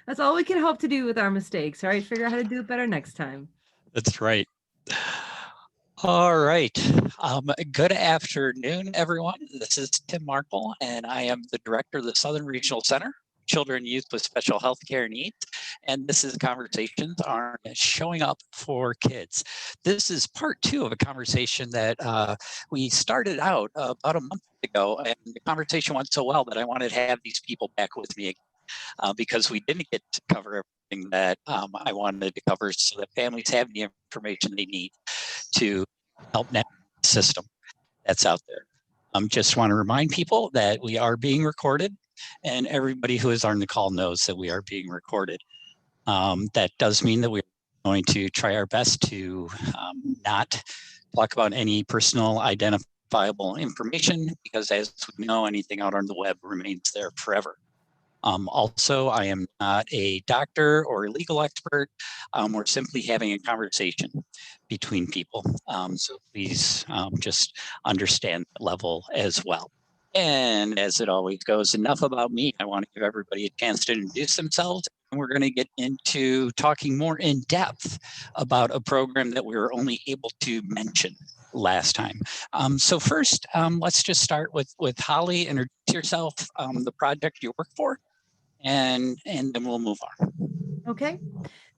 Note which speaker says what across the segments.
Speaker 1: That's all we can hope to do with our mistakes, right? Figure out how to do it better next time.
Speaker 2: That's right. All right. Good afternoon, everyone. This is Tim Markle, and I am the director of the Southern Regional Center, Children and Youth with Special Health Care Needs. And this is Conversations on Showing Up for Kids. This is part two of a conversation that we started out about a month ago, and the conversation went so well that I wanted to have these people back with me again, because we didn't get to cover everything that I wanted to cover so that families have the information they need to help navigate the system that's out there. Just want to remind people that we are being recorded, and everybody who is on the call knows that we are being recorded. That does mean that we're going to try our best to not talk about any personal identifiable information, because as we know, anything out on the web remains there forever. Also, I am not a doctor or a legal expert. We're simply having a conversation between people. So please just understand that level as well. And as it always goes, enough about me. I want to give everybody a chance to introduce themselves. And we're going to get into talking more in depth about a program that we were only able to mention last time. So first, let's just start with Holly. Introduce yourself, the project you work for, and then we'll move on.
Speaker 1: Okay.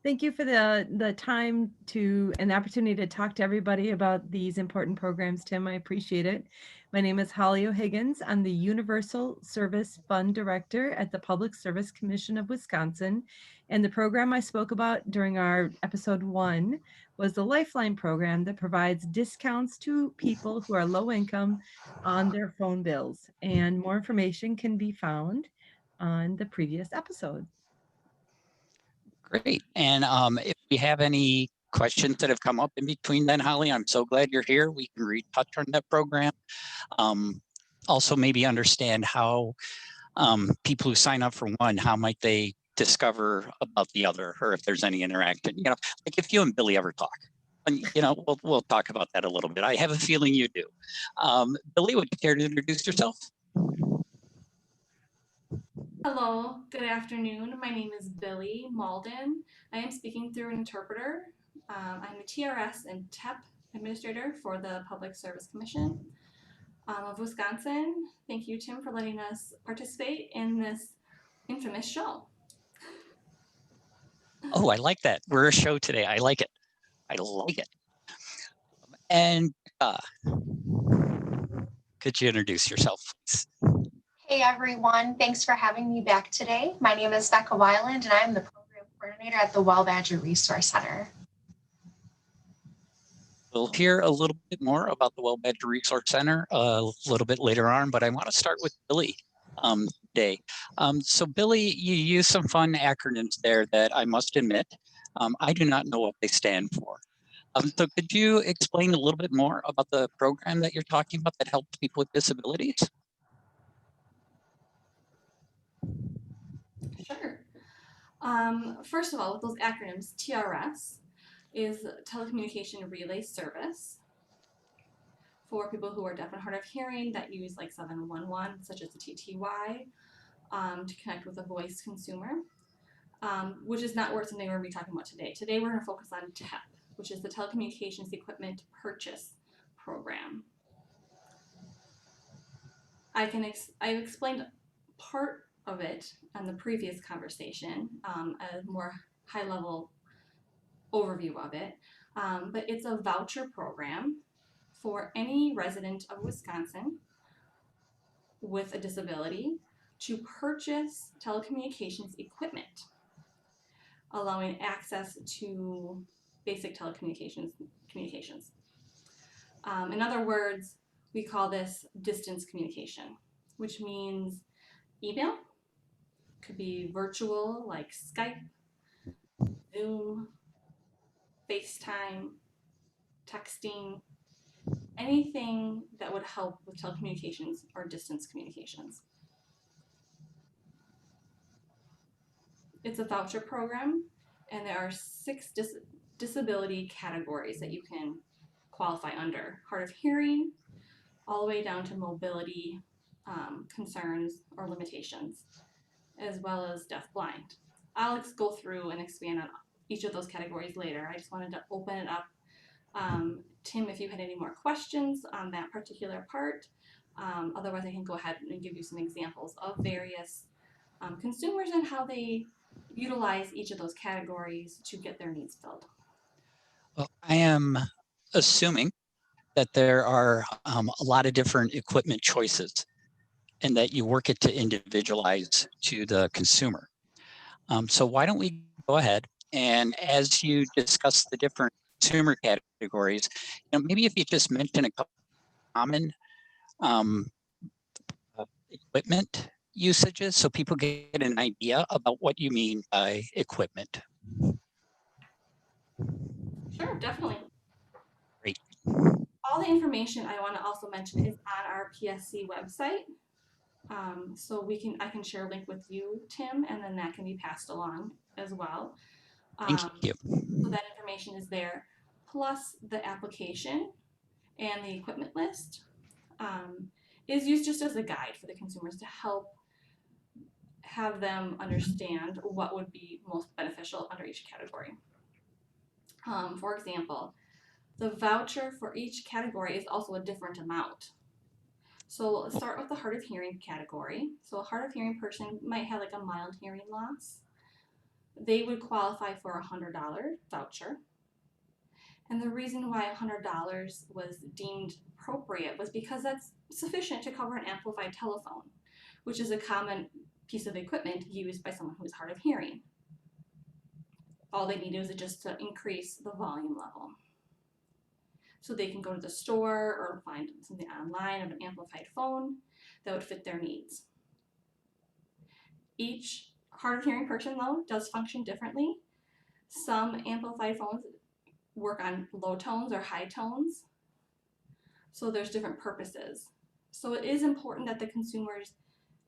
Speaker 1: Thank you for the time and the opportunity to talk to everybody about these important programs, Tim. I appreciate it. My name is Holly O'Higgins. I'm the Universal Service Fund Director at the Public Service Commission of Wisconsin. And the program I spoke about during our episode 1 was the Lifeline program that provides discounts to people who are low income on their phone bills. And more information can be found on the previous episode.
Speaker 2: Great. And if we have any questions that have come up in between then, Holly, I'm so glad you're here. We can retouch on that program. Also maybe understand how people who sign up for one, how might they discover about the other, or if there's any interaction, like if you and Billy ever talk. And, we'll talk about that a little bit. I have a feeling you do. Billy, would you care to introduce yourself?
Speaker 3: Hello, good afternoon. My name is Billy Malden. I am speaking through an interpreter. I'm the TRS and TEP administrator for the Public Service Commission of Wisconsin. Thank you, Tim, for letting us participate in this infamous show.
Speaker 2: Oh, I like that. We're a show today. I like it. I like it. And could you introduce yourself, please?
Speaker 4: Hey everyone, thanks for having me back today. My name is Becca Weiland and I'm the program coordinator at the Well Badger Resource Center.
Speaker 2: We'll hear a little bit more about the Well Badger Resource Center a little bit later on, but I want to start with Billy today. So Billy, you use some fun acronyms there that I must admit, I do not know what they stand for. So could you explain a little bit more about the program that you're talking about that helps people with disabilities?
Speaker 3: Sure. First of all, with those acronyms, TRS is Telecommunication Relay Service for people who are deaf and hard of hearing that use like 711, such as the TTY, to connect with a voice consumer, which is not something we're going to be talking about today. Today we're going to focus on TEP, which is the Telecommunications Equipment Purchase Program. I've explained part of it on the previous conversation, a more high-level overview of it, but it's a voucher program for any resident of Wisconsin with a disability to purchase telecommunications equipment, allowing access to basic telecommunications. In other words, we call this distance communication, which means email, could be virtual like Skype, Zoom, FaceTime, texting, anything that would help with telecommunications or distance communications. It's a voucher program, and there are 6 disability categories that you can qualify under: hard of hearing, all the way down to mobility concerns or limitations, as well as deaf blind. I'll go through and expand on each of those categories later. I just wanted to open it up. Tim, if you had any more questions on that particular part, otherwise I can go ahead and give you some examples of various consumers and how they utilize each of those categories to get their needs filled.
Speaker 2: Well, I am assuming that there are a lot of different equipment choices and that you work it to individualize to the consumer. So why don't we go ahead and as you discuss the different consumer categories, maybe if you just mention a couple common equipment usages so people get an idea about what you mean by equipment.
Speaker 3: Sure, definitely.
Speaker 2: Great.
Speaker 3: All the information I want to also mention is on our PSC website. So I can share a link with you, Tim, and then that can be passed along as well.
Speaker 2: Thank you.
Speaker 3: So that information is there, plus the application and the equipment list is used just as a guide for the consumers to help have them understand what would be most beneficial under each category. For example, the voucher for each category is also a different amount. So let's start with the hard of hearing category. So a hard of hearing person might have like a mild hearing loss. They would qualify for a $100 voucher. And the reason why $100 was deemed appropriate was because that's sufficient to cover an amplified telephone, which is a common piece of equipment used by someone who is hard of hearing. All they need is just to increase the volume level. So they can go to the store or find something online of an amplified phone that would fit their needs. Each hard of hearing person, though, does function differently. Some amplified phones work on low tones or high tones. So there's different purposes. So it is important that the consumers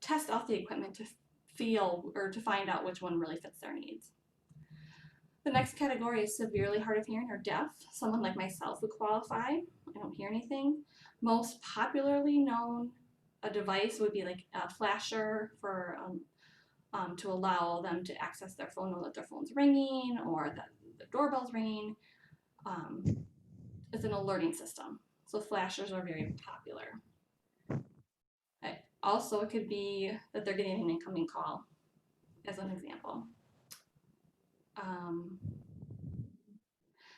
Speaker 3: test out the equipment to feel or to find out which one really fits their needs. The next category is severely hard of hearing or deaf. Someone like myself would qualify. I don't hear anything. Most popularly known a device would be like a flasher for to allow them to access their phone, know that their phone's ringing or that the doorbell's ringing. It's an alerting system. So flashers are very popular. Also, it could be that they're getting an incoming call, as an example.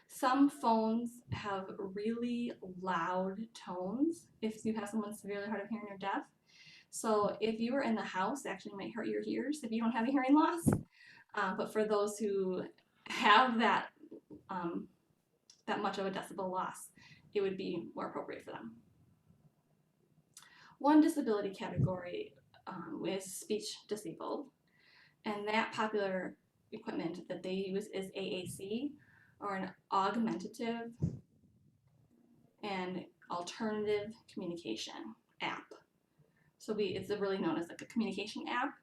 Speaker 3: Some phones have really loud tones if you have someone severely hard of hearing or deaf. So if you were in the house, it actually might hurt your ears if you don't have a hearing loss. But for those who have that much of a decibel loss, it would be more appropriate for them. One disability category is speech disabled, and that popular equipment that they use is AAC, or an augmentative and alternative communication app. So it's really known as like a communication app.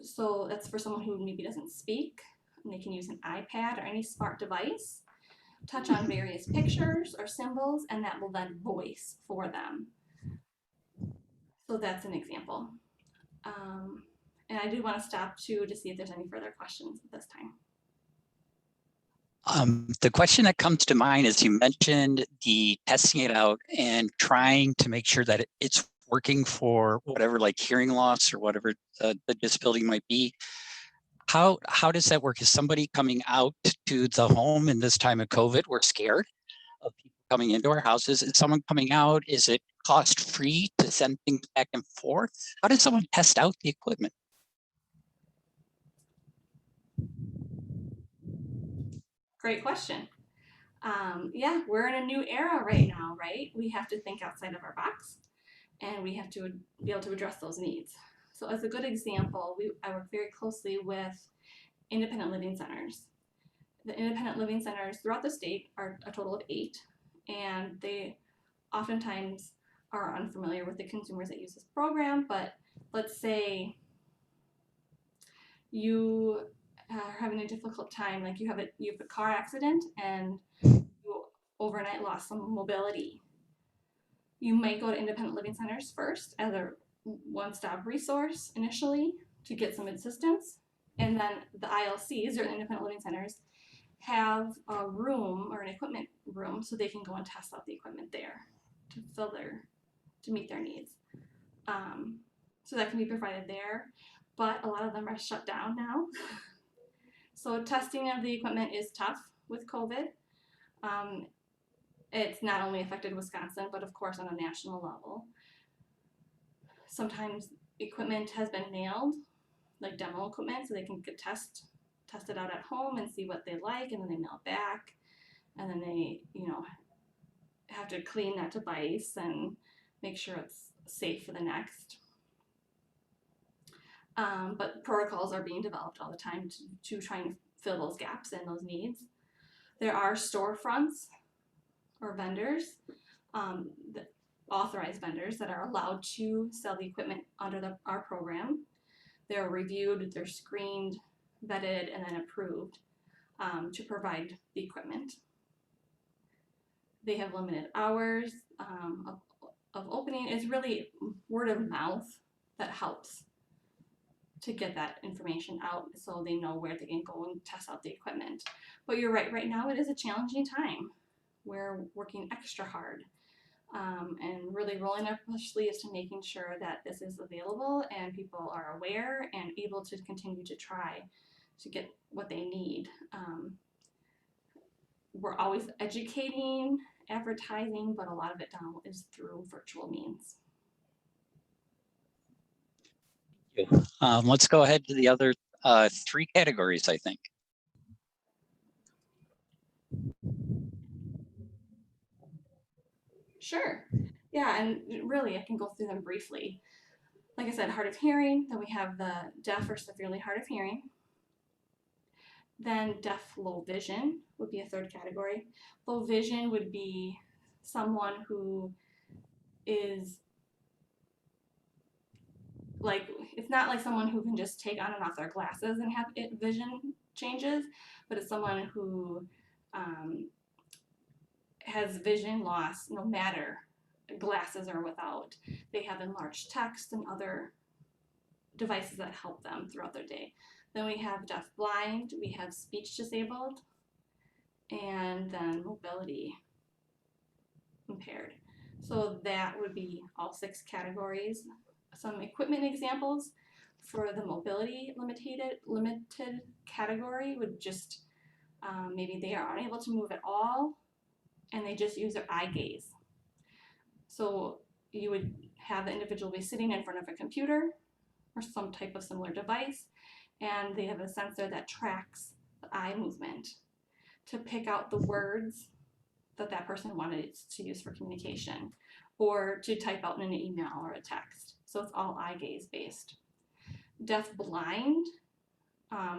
Speaker 3: So that's for someone who maybe doesn't speak, and they can use an iPad or any smart device, touch on various pictures or symbols, and that will then voice for them. So that's an example. And I do want to stop too to see if there's any further questions at this time.
Speaker 2: The question that comes to mind is you mentioned the testing it out and trying to make sure that it's working for whatever, like hearing loss or whatever the disability might be. How does that work? Is somebody coming out to the home in this time of COVID? We're scared of people coming into our houses. Is someone coming out? Is it cost free to send things back and forth? How does someone test out the equipment?
Speaker 3: Great question. Yeah, we're in a new era right now, right? We have to think outside of our box, and we have to be able to address those needs. So as a good example, I work very closely with independent living centers. The independent living centers throughout the state are a total of 8, and they oftentimes are unfamiliar with the consumers that use this program. But let's say you are having a difficult time, like you have a car accident and you overnight lost some mobility. You might go to independent living centers first as a one-stop resource initially to get some assistance. And then the ILCs, or independent living centers, have a room or an equipment room so they can go and test out the equipment there to meet their needs. So that can be provided there, but a lot of them are shut down now. So testing of the equipment is tough with COVID. It's not only affected Wisconsin, but of course on a national level. Sometimes equipment has been mailed, like demo equipment, so they can get tested out at home and see what they like, and then they mail it back, and then they, have to clean that device and make sure it's safe for the next. But protocols are being developed all the time to try and fill those gaps and those needs. There are storefronts or vendors, authorized vendors that are allowed to sell the equipment under our program. They're reviewed, they're screened, vetted, and then approved to provide the equipment. They have limited hours of opening. It's really word of mouth that helps to get that information out so they know where they can go and test out the equipment. But you're right now it is a challenging time. We're working extra hard and really rolling up our sleeves to making sure that this is available and people are aware and able to continue to try to get what they need. We're always educating, advertising, but a lot of it now is through virtual means.
Speaker 2: Let's go ahead to the other three categories, I think.
Speaker 3: Sure. Yeah, and really I can go through them briefly. Like I said, hard of hearing, then we have the deaf or severely hard of hearing. Then deaf low vision would be a third category. Low vision would be someone who is like, it's not like someone who can just take on and off their glasses and have vision changes, but it's someone who has vision loss no matter glasses or without. They have enlarged text and other devices that help them throughout their day. Then we have deaf blind, we have speech disabled, and then mobility impaired. So that would be all 6 categories. Some equipment examples for the mobility limited category would just maybe they are unable to move at all and they just use their eye gaze. So you would have the individual be sitting in front of a computer or some type of similar device, and they have a sensor that tracks the eye movement to pick out the words that person wanted to use for communication or to type out in an email or a text. So it's all eye gaze based. Deaf blind,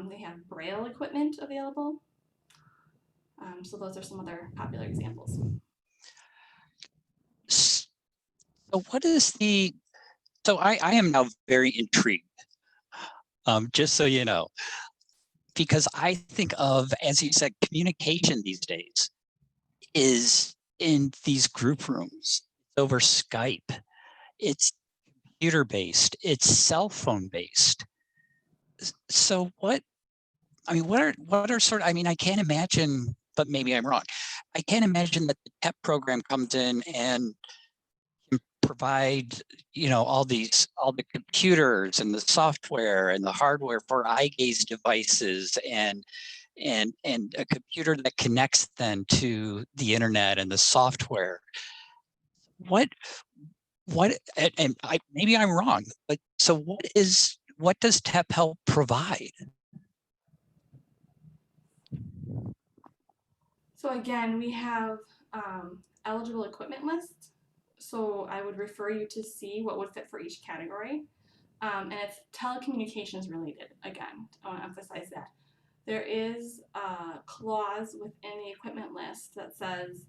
Speaker 3: they have braille equipment available. So those are some other popular examples.
Speaker 2: So what is so I am now very intrigued, just so you know, because I think of, as you said, communication these days is in these group rooms, over Skype, it's computer based, it's cell phone based. So what are sort of, I can't imagine, but maybe I'm wrong. I can't imagine that the Pep program comes in and provide, all the computers and the software and the hardware for eye gaze devices and a computer that connects then to the internet and the software. What and maybe I'm wrong, but so what does TEP help provide?
Speaker 3: So again, we have eligible equipment lists. So I would refer you to see what would fit for each category. And it's telecommunications related. Again, I want to emphasize that. There is a clause within the equipment list that says,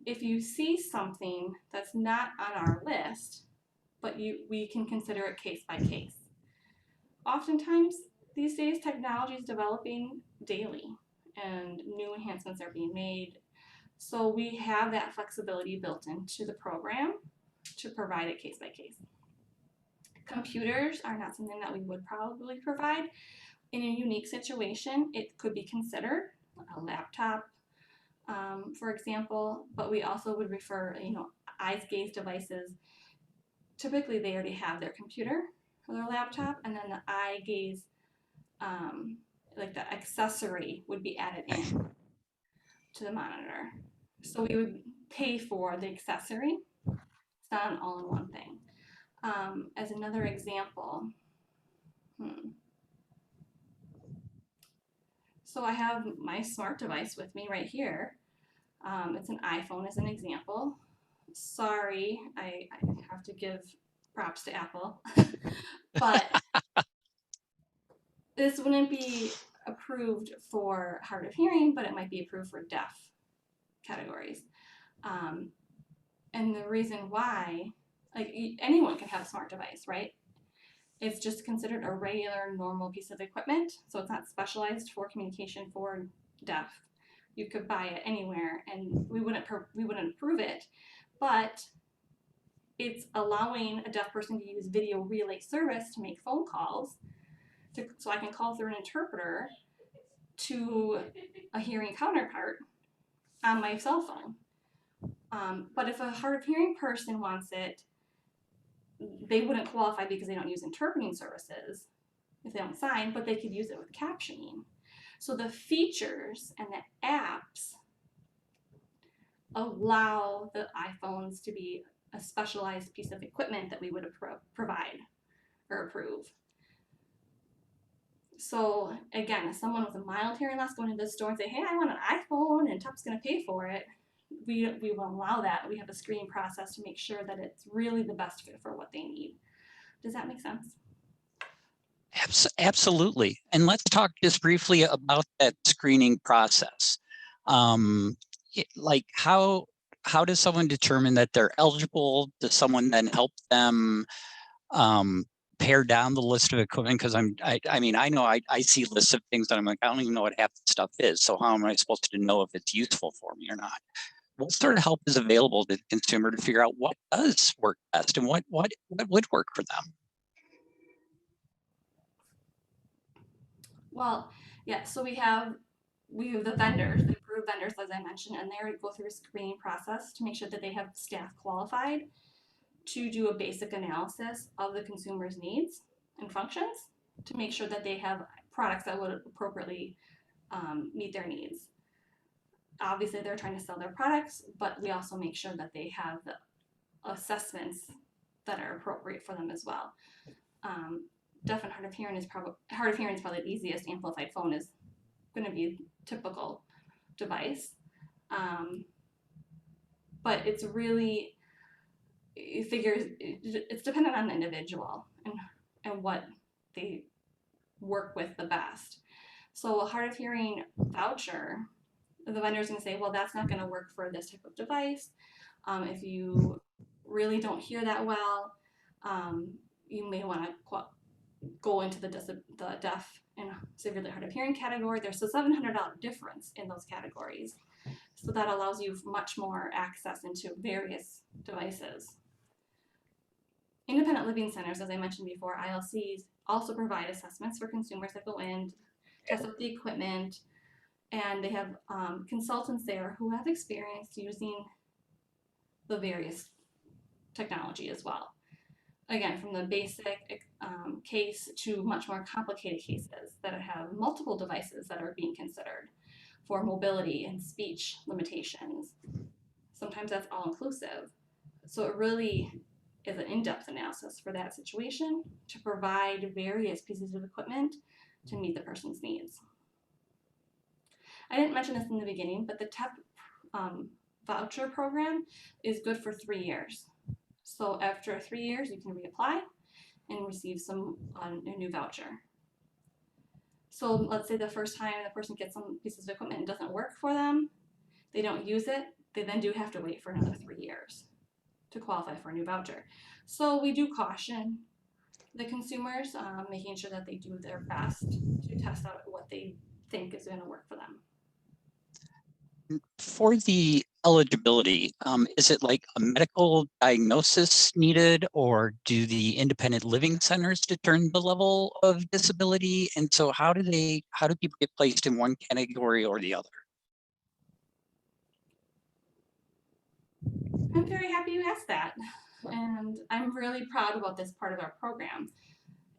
Speaker 3: if you see something that's not on our list, but we can consider it case by case. Oftentimes, these days, technology is developing daily and new enhancements are being made. So we have that flexibility built into the program to provide it case by case. Computers are not something that we would probably provide. In a unique situation, it could be considered a laptop, for example, but we also would refer, eyes gaze devices. Typically, they already have their computer or their laptop, and then the eye gaze, like the accessory, would be added in to the monitor. So we would pay for the accessory. It's not an all-in-one thing. As another example, so I have my smart device with me right here. It's an iPhone as an example. Sorry, I have to give props to Apple, but this wouldn't be approved for hard of hearing, but it might be approved for deaf categories. And the reason why, like, anyone can have a smart device, right? It's just considered a regular, normal piece of equipment, so it's not specialized for communication for deaf. You could buy it anywhere, and we wouldn't approve it, but it's allowing a deaf person to use video relay service to make phone calls, so I can call through an interpreter to a hearing counterpart on my cell phone. But if a hard of hearing person wants it, they wouldn't qualify because they don't use interpreting services if they don't sign, but they could use it with captioning. So the features and the apps allow the iPhones to be a specialized piece of equipment that we would provide or approve. So again, if someone with a mild hearing loss going into the store and say, hey, I want an iPhone and TUP's going to pay for it, we will allow that. We have a screening process to make sure that it's really the best fit for what they need. Does that make sense?
Speaker 2: Absolutely. And let's talk just briefly about that screening process. Like how does someone determine that they're eligible? Does someone then help them pare down the list of equipment? Because I mean, I know I see lists of things that I'm like, I don't even know what half the stuff is. So how am I supposed to know if it's useful for me or not? What sort of help is available to the consumer to figure out what does work best and what would work for them?
Speaker 3: Well, yeah, so we have the vendors, the approved vendors, as I mentioned, and they go through a screening process to make sure that they have staff qualified to do a basic analysis of the consumer's needs and functions to make sure that they have products that would appropriately meet their needs. Obviously, they're trying to sell their products, but we also make sure that they have the assessments that are appropriate for them as well. Deaf and hard of hearing is probably the easiest. Amplified phone is going to be a typical device, but it's really it's dependent on the individual and what they work with the best. So a hard of hearing voucher, the vendor is going to say, well, that's not going to work for this type of device. If you really don't hear that well, you may want to go into the deaf and severely hard of hearing category. There's a $700 difference in those categories. So that allows you much more access into various devices. Independent living centers, as I mentioned before, ILCs, also provide assessments for consumers that go in, test out the equipment, and they have consultants there who have experience using the various technology as well. Again, from the basic case to much more complicated cases that have multiple devices that are being considered for mobility and speech limitations. Sometimes that's all inclusive. So it really is an in-depth analysis for that situation to provide various pieces of equipment to meet the person's needs. I didn't mention this in the beginning, but the TEP voucher program is good for 3 years. So after 3 years, you can reapply and receive a new voucher. So let's say the first time the person gets some pieces of equipment and it doesn't work for them, they don't use it, they then do have to wait for another 3 years to qualify for a new voucher. So we do caution the consumers, making sure that they do their best to test out what they think is going to work for them.
Speaker 2: For the eligibility, is it like a medical diagnosis needed, or do the independent living centers determine the level of disability? And so how do people get placed in one category or the other?
Speaker 3: I'm very happy you asked that. And I'm really proud about this part of our program.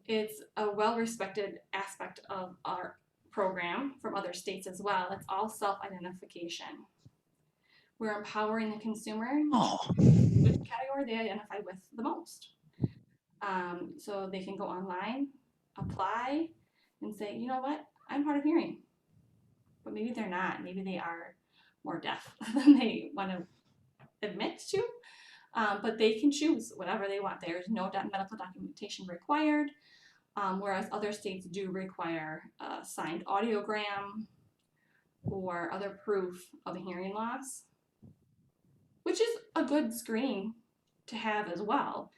Speaker 3: It's a well-respected aspect of our program from other states as well. It's all self-identification. We're empowering the consumer
Speaker 2: Oh,
Speaker 3: which category they identify with the most. So they can go online, apply, and say, you know what, I'm hard of hearing. But maybe they're not. Maybe they are more deaf than they want to admit to. But they can choose whatever they want. There's no medical documentation required, whereas other states do require a signed audiogram or other proof of a hearing loss, which is a good screen to have as well.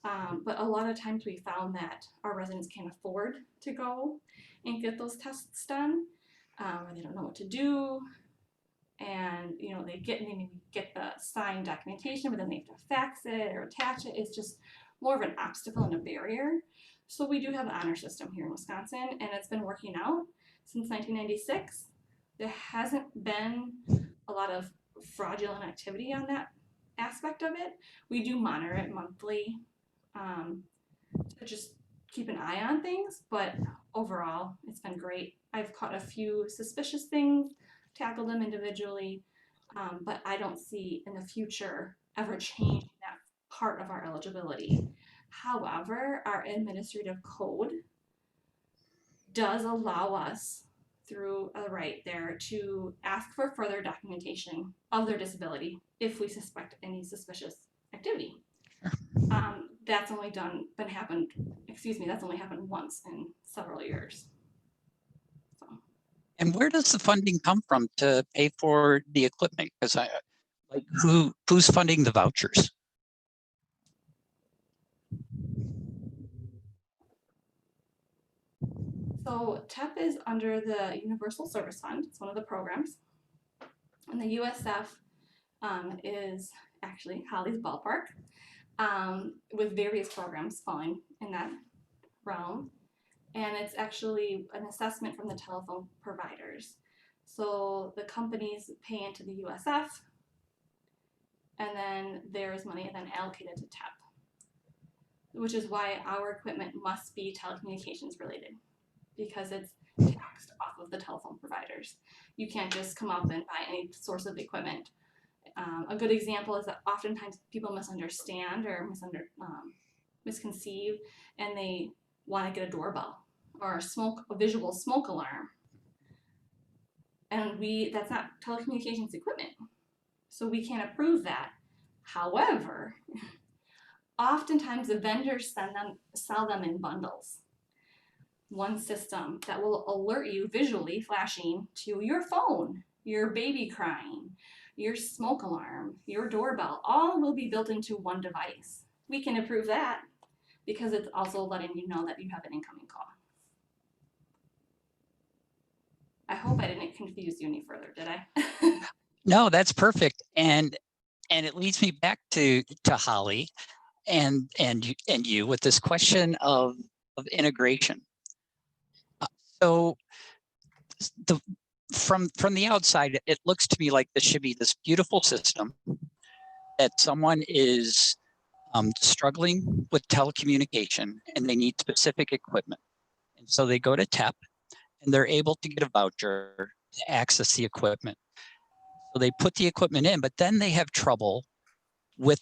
Speaker 3: But a lot of times we found that our residents can't afford to go and get those tests done, or they don't know what to do. And they maybe get the signed documentation, but then they have to fax it or attach it. It's just more of an obstacle and a barrier. So we do have an honor system here in Wisconsin, and it's been working out since 1996. There hasn't been a lot of fraudulent activity on that aspect of it. We do monitor it monthly to just keep an eye on things, but overall, it's been great. I've caught a few suspicious things, tackled them individually, but I don't see in the future ever changing that part of our eligibility. However, our administrative code does allow us through a right there to ask for further documentation of their disability if we suspect any suspicious activity. That's only that's only happened once in several years. So.
Speaker 2: And where does the funding come from to pay for the equipment? Because who's funding the vouchers?
Speaker 3: So TEP is under the Universal Service Fund. It's one of the programs. And the USF is actually Holly's ballpark, with various programs falling in that realm. And it's actually an assessment from the telephone providers. So the companies pay into the USF, and then there's money then allocated to TEP, which is why our equipment must be telecommunications related, because it's taxed off of the telephone providers. You can't just come up and buy any source of equipment. A good example is that oftentimes people misunderstand or misconceive, and they want to get a doorbell or a visual smoke alarm. And that's not telecommunications equipment. So we can't approve that. However, oftentimes the vendors sell them in bundles. One system that will alert you visually flashing to your phone, your baby crying, your smoke alarm, your doorbell, all will be built into one device. We can approve that because it's also letting you know that you have an incoming call. I hope I didn't confuse you any further, did I?
Speaker 2: No, that's perfect. And it leads me back to Holly and you with this question of integration. So from the outside, it looks to me like this should be this beautiful system that someone is struggling with telecommunication and they need specific equipment. And so they go to TEP and they're able to get a voucher to access the equipment. So they put the equipment in, but then they have trouble with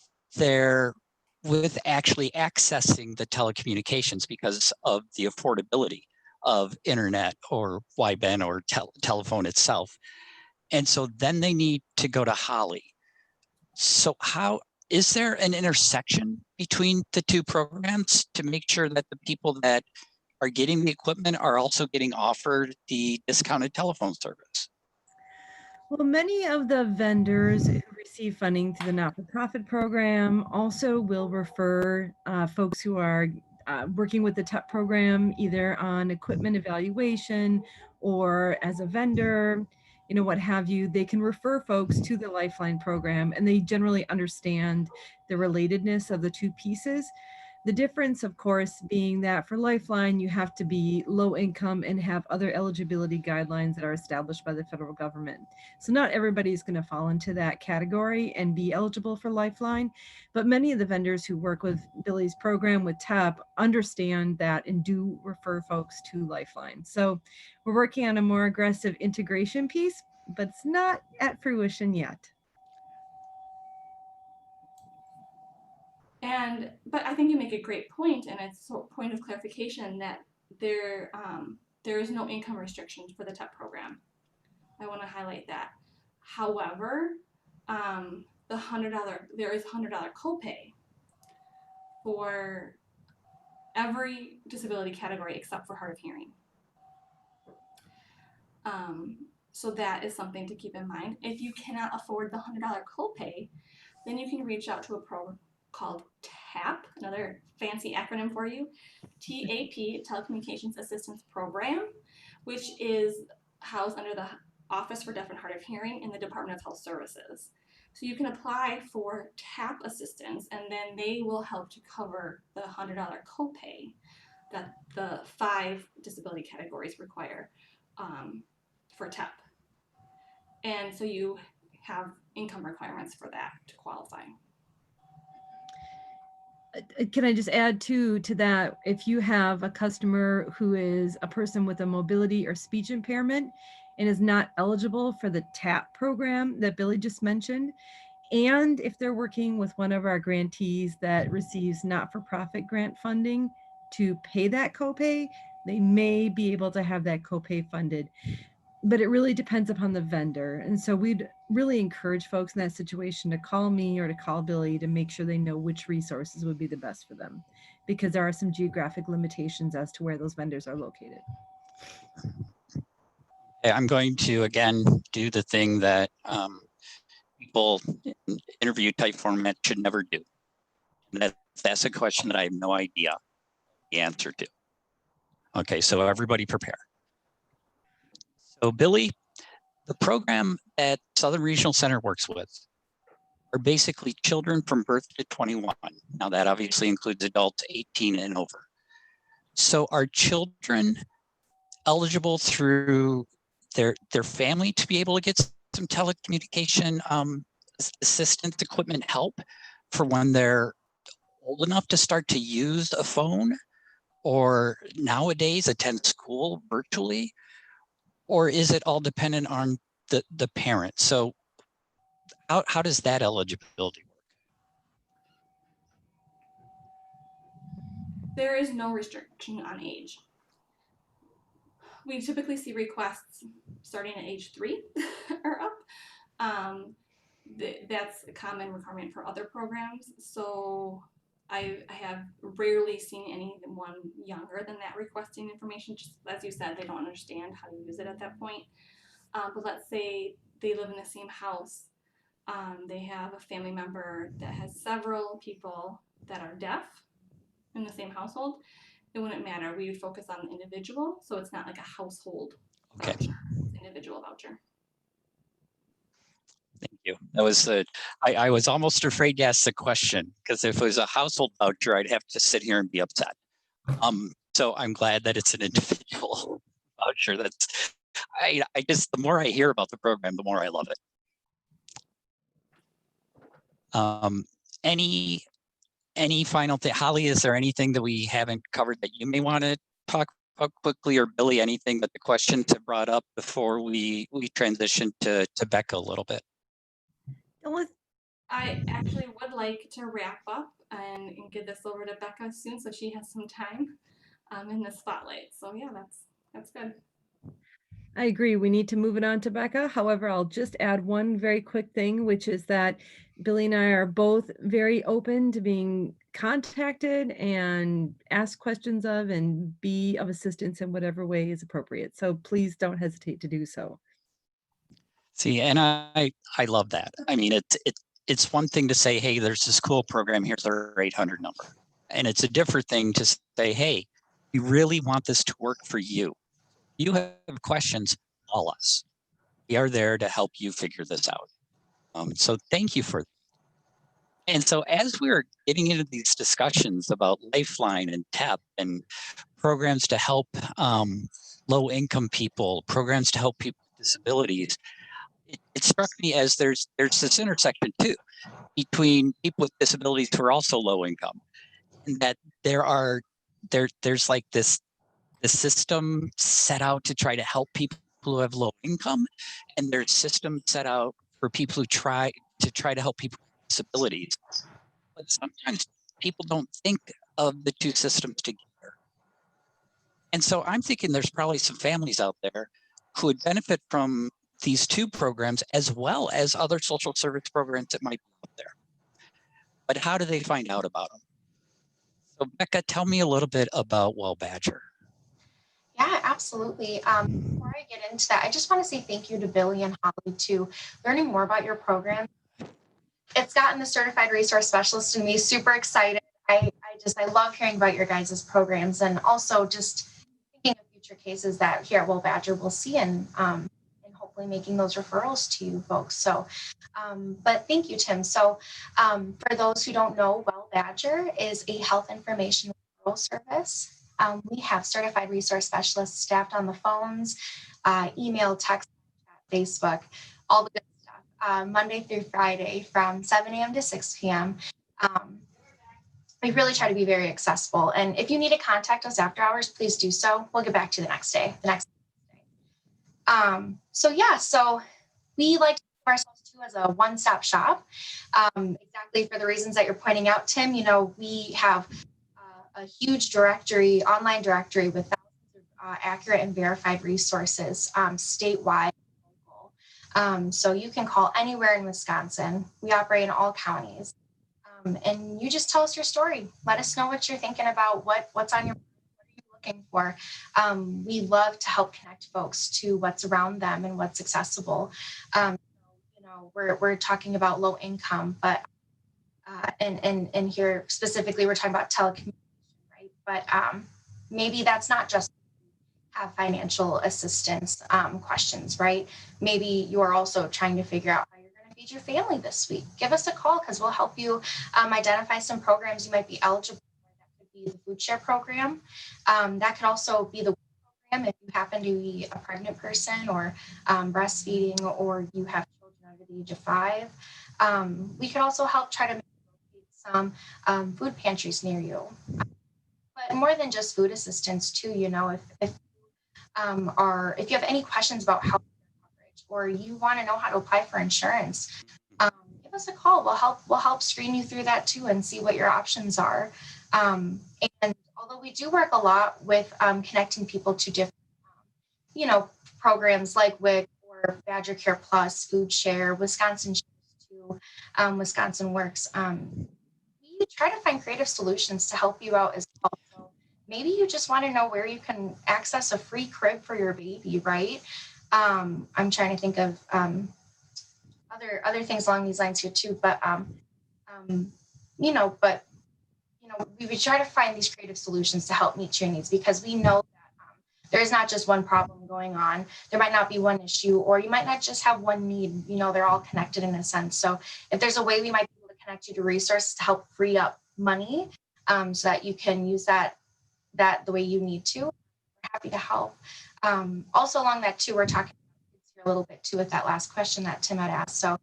Speaker 2: actually accessing the telecommunications because of the affordability of internet or wideband or telephone itself. And so then they need to go to Holly. So is there an intersection between the two programs to make sure that the people that are getting the equipment are also getting offered the discounted telephone service?
Speaker 1: Well, many of the vendors who receive funding through the not-for-profit program also will refer folks who are working with the TEP program either on equipment evaluation or as a vendor. what have you, they can refer folks to the Lifeline program, and they generally understand the relatedness of the two pieces. The difference, of course, being that for Lifeline, you have to be low income and have other eligibility guidelines that are established by the federal government. So not everybody is going to fall into that category and be eligible for Lifeline, but many of the vendors who work with Billy's program with TEP understand that and do refer folks to Lifeline. So we're working on a more aggressive integration piece, but it's not at fruition yet.
Speaker 3: But I think you make a great point, and it's a point of clarification that there is no income restrictions for the TEP program. I want to highlight that. However, there is $100 copay for every disability category except for hard of hearing. So that is something to keep in mind. If you cannot afford the $100 copay, then you can reach out to a program called TAP, another fancy acronym for you, TAP, Telecommunications Assistance Program, which is housed under the Office for Deaf and Hard of Hearing in the Department of Health Services. So you can apply for TAP assistance, and then they will help to cover the $100 copay that the 5 disability categories require for TEP. And so you have income requirements for that to qualify.
Speaker 1: Can I just add to that? If you have a customer who is a person with a mobility or speech impairment and is not eligible for the TAP program that Billy just mentioned, and if they're working with one of our grantees that receives not-for-profit grant funding to pay that copay, they may be able to have that copay funded. But it really depends upon the vendor. And so we'd really encourage folks in that situation to call me or to call Billy to make sure they know which resources would be the best for them, because there are some geographic limitations as to where those vendors are located.
Speaker 2: I'm going to, again, do the thing that people in interview type format should never do. And that's a question that I have no idea the answer to. Okay, so everybody prepare. So Billy, the program that Southern Regional Center works with are basically children from birth to 21. Now that obviously includes adults 18 and over. So are children eligible through their family to be able to get some telecommunication assistance equipment help for when they're old enough to start to use a phone, or nowadays attend school virtually? Or is it all dependent on the parent? So how does that eligibility work?
Speaker 3: There is no restriction on age. We typically see requests starting at age 3 or up. That's a common requirement for other programs. So I have rarely seen anyone younger than that requesting information. Just as you said, they don't understand how to use it at that point. But let's say they live in the same house. They have a family member that has several people that are deaf in the same household. It wouldn't matter. We would focus on the individual, so it's not like a household voucher. It's an individual voucher.
Speaker 2: Thank you. That was I was almost afraid to ask the question, because if it was a household voucher, I'd have to sit here and be upset. So I'm glad that it's an individual voucher. That's I just, the more I hear about the program, the more I love it. Any final thing, Holly? Is there anything that we haven't covered that you may want to talk about quickly, or Billy, anything that the questions have brought up before we transition to Becca a little bit?
Speaker 3: I actually would like to wrap up and get this over to Becca soon, so she has some time in the spotlight. So yeah, that's good.
Speaker 1: I agree. We need to move it on to Becca. However, I'll just add one very quick thing, which is that Billy and I are both very open to being contacted and asked questions of and be of assistance in whatever way is appropriate. So please don't hesitate to do so.
Speaker 2: See, and I love that. I mean, it's one thing to say, hey, there's this cool program, here's our 800 number. And it's a different thing to say, hey, we really want this to work for you. You have questions, call us. We are there to help you figure this out. So thank you for that. And so as we're getting into these discussions about Lifeline and TEP and programs to help low income people, programs to help people with disabilities, it struck me as there's this intersection too between people with disabilities who are also low income, and that there's like this the system set out to try to help people who have low income, and there's systems set out for people who try to help people with disabilities. But sometimes people don't think of the two systems together. And so I'm thinking there's probably some families out there who would benefit from these two programs as well as other social service programs that might be out there. But how do they find out about them? So Becca, tell me a little bit about Well Badger.
Speaker 4: Yeah, absolutely. Before I get into that, I just want to say thank you to Billy and Holly to learning more about your program. It's gotten the certified resource specialist in me super excited. I love hearing about your guys' programs, and also just thinking of future cases that here at Will Badger will see, and hopefully making those referrals to you folks. So, but thank you, Tim. So for those who don't know, Well Badger is a health information referral service. We have certified resource specialists staffed on the phones, email, text, Facebook, all the good stuff, Monday through Friday from 7 a.m. to 6 p.m. We really try to be very accessible. And if you need to contact us after hours, please do so. We'll get back to you the next day. So we like to think of ourselves too as a one-stop shop, exactly for the reasons that you're pointing out, Tim. You know, we have a huge directory, online directory with thousands of accurate and verified resources statewide. So you can call anywhere in Wisconsin. We operate in all counties. And you just tell us your story. Let us know what you're thinking about, what's on your mind, what are you looking for. We love to help connect folks to what's around them and what's accessible. We're talking about low income, but and here specifically we're talking about telecommunications, right? But maybe that's not just have financial assistance questions, right? Maybe you're also trying to figure out how you're going to feed your family this week. Give us a call because we'll help you identify some programs you might be eligible for. That could be the food share program. That could also be the program if you happen to be a pregnant person or breastfeeding, or you have children under the age of 5. We could also help try to make some food pantries near you. But more than just food assistance too, you know, if you have any questions about health coverage, or you want to know how to apply for insurance, give us a call. We'll help screen you through that too and see what your options are. And although we do work a lot with connecting people to different, programs like WIC or Badger Care Plus, Food Share, Wisconsin Shares 2, Wisconsin Works, we try to find creative solutions to help you out as well. So maybe you just want to know where you can access a free crib for your baby, right? I'm trying to think of other things along these lines here too, but we try to find these creative solutions to help meet your needs, because we know that there's not just one problem going on. There might not be one issue, or you might not just have one need. You know, they're all connected in a sense. So if there's a way we might be able to connect you to resources to help free up money, so that you can use that the way you need to, we're happy to help. Also along that too, we're talking here a little bit too with that last question that Tim had asked. So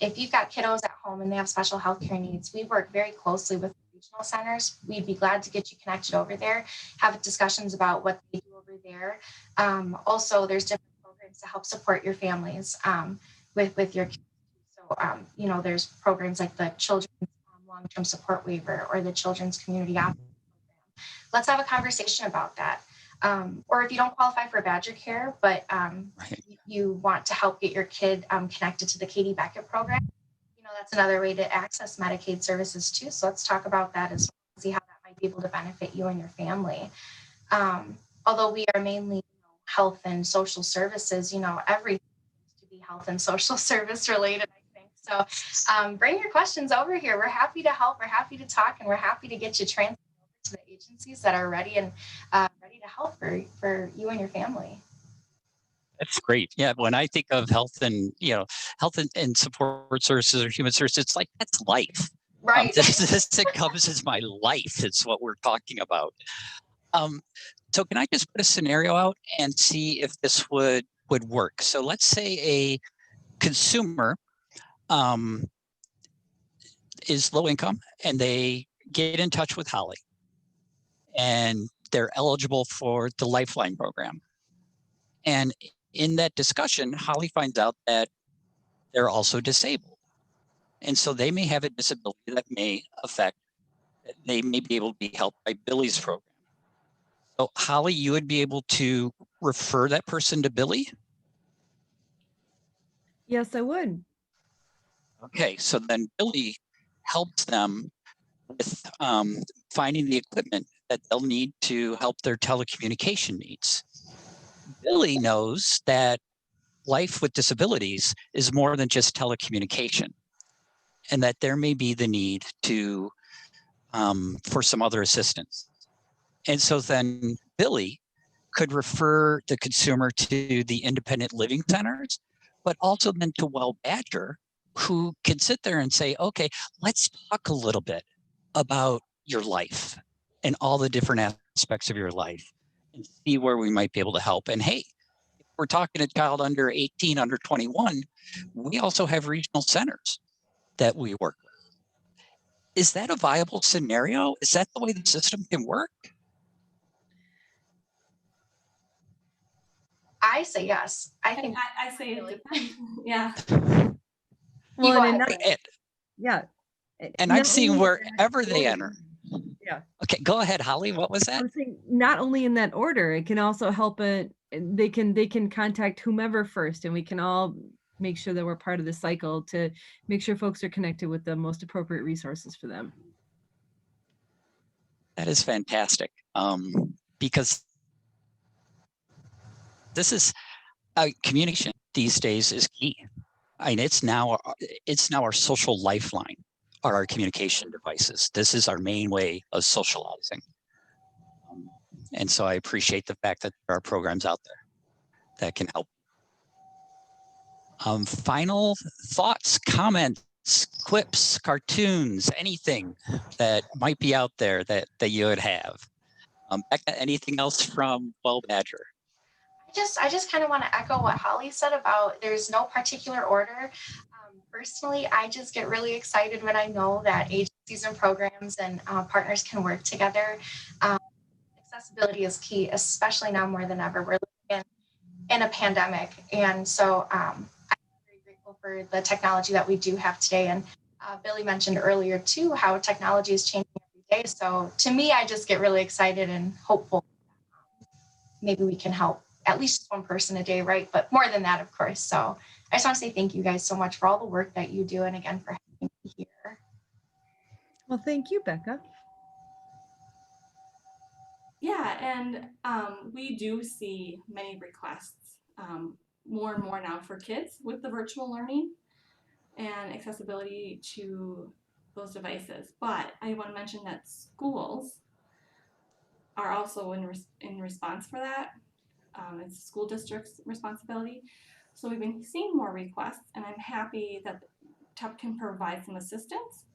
Speaker 4: if you've got kiddos at home and they have special healthcare needs, we work very closely with regional centers. We'd be glad to get you connected over there, have discussions about what they do over there. Also, there's different programs to help support your families with your kids. So, there's programs like the Children's Long-Term Support Waiver or the Children's Community Option Program. Let's have a conversation about that. Or if you don't qualify for Badger Care, but you want to help get your kid connected to the Katie Beckett program, that's another way to access Medicaid services too. So let's talk about that as well, see how that might be able to benefit you and your family. Although we are mainly health and social services, everything seems to be health and social service related, I think. So bring your questions over here. We're happy to help. We're happy to talk, and we're happy to get you transferred over to the agencies that are ready and ready to help for you and your family.
Speaker 2: That's great. Yeah, when I think of health and and support services or human services, it's like that's life.
Speaker 4: Right.
Speaker 2: This encompasses my life. It's what we're talking about. Um, so can I just put a scenario out and see if this would work? So let's say a consumer is low income and they get in touch with Holly and they're eligible for the Lifeline program. And in that discussion, Holly finds out that they're also disabled. And so they may have a disability that may affect, they may be able to be helped by Billy's program. So Holly, you would be able to refer that person to Billy?
Speaker 1: Yes, I would.
Speaker 2: Okay, so then Billy helps them with finding the equipment that they'll need to help their telecommunication needs. Billy knows that life with disabilities is more than just telecommunication, and that there may be the need to for some other assistance. And so then Billy could refer the consumer to the independent living centers, but also then to Well Badger, who can sit there and say, okay, let's talk a little bit about your life and all the different aspects of your life and see where we might be able to help. And hey, if we're talking a child under 18, under 21, we also have regional centers that we work with. Is that a viable scenario? Is that the way the system can work?
Speaker 4: I say yes. I think
Speaker 3: I say it depends. Yeah.
Speaker 1: Well,
Speaker 4: go
Speaker 1: and,
Speaker 4: ahead.
Speaker 1: yeah.
Speaker 2: And I'm
Speaker 1: Not
Speaker 2: seeing
Speaker 1: only in that
Speaker 2: wherever they
Speaker 1: order.
Speaker 2: enter.
Speaker 1: Yeah.
Speaker 2: Okay, go ahead, Holly. What was that?
Speaker 1: I'm saying not only in that order, it can also help it. They can contact whomever first, and we can all make sure that we're part of the cycle to make sure folks are connected with the most appropriate resources for them.
Speaker 2: That is fantastic. Because this is communication these days is key. I mean, it's now our social lifeline, are our communication devices. This is our main way of socializing. And so I appreciate the fact that there are programs out there that can help. Final thoughts, comments, clips, cartoons, anything that might be out there that you would have. Becca, anything else from Well Badger?
Speaker 4: I just kind of want to echo what Holly said about there's no particular order. Personally, I just get really excited when I know that agencies and programs and partners can work together. Accessibility is key, especially now more than ever. We're living in a pandemic. And so I'm very grateful for the technology that we do have today. And Billy mentioned earlier, too, how technology is changing every day. So to me, I just get really excited and hopeful. Maybe we can help at least one person a day, right? But more than that, of course. So I just want to say thank you guys so much for all the work that you do. And again, for having me here.
Speaker 1: Well, thank you, Becca.
Speaker 3: Yeah, and we do see many requests more and more now for kids with the virtual learning and accessibility to those devices. But I want to mention that schools are also in response for that. It's school district's responsibility. So we've been seeing more requests, and I'm happy that TEP can provide some assistance.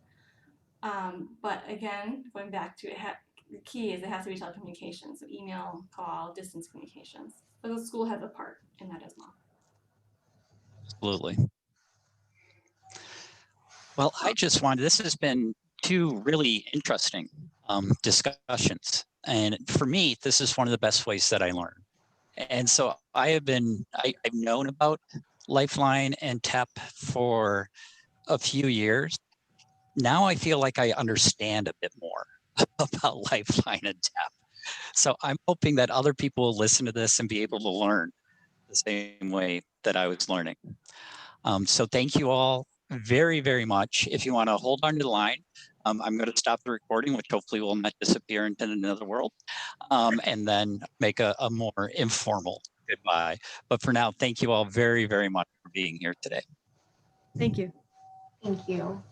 Speaker 3: But again, going back to the key is it has to be telecommunications, so email, call, distance communications. But the school has a part in that as well.
Speaker 2: Absolutely. Well, this has been two really interesting discussions. And for me, this is one of the best ways that I learn. And so I've known about Lifeline and TEP for a few years. Now I feel like I understand a bit more about Lifeline and TEP. So I'm hoping that other people will listen to this and be able to learn the same way that I was learning. So thank you all very, very much. If you want to hold on to the line, I'm going to stop the recording, which hopefully will not disappear into another world, and then make a more informal goodbye. But for now, thank you all very, very much for being here today.
Speaker 1: Thank you.
Speaker 4: Thank you.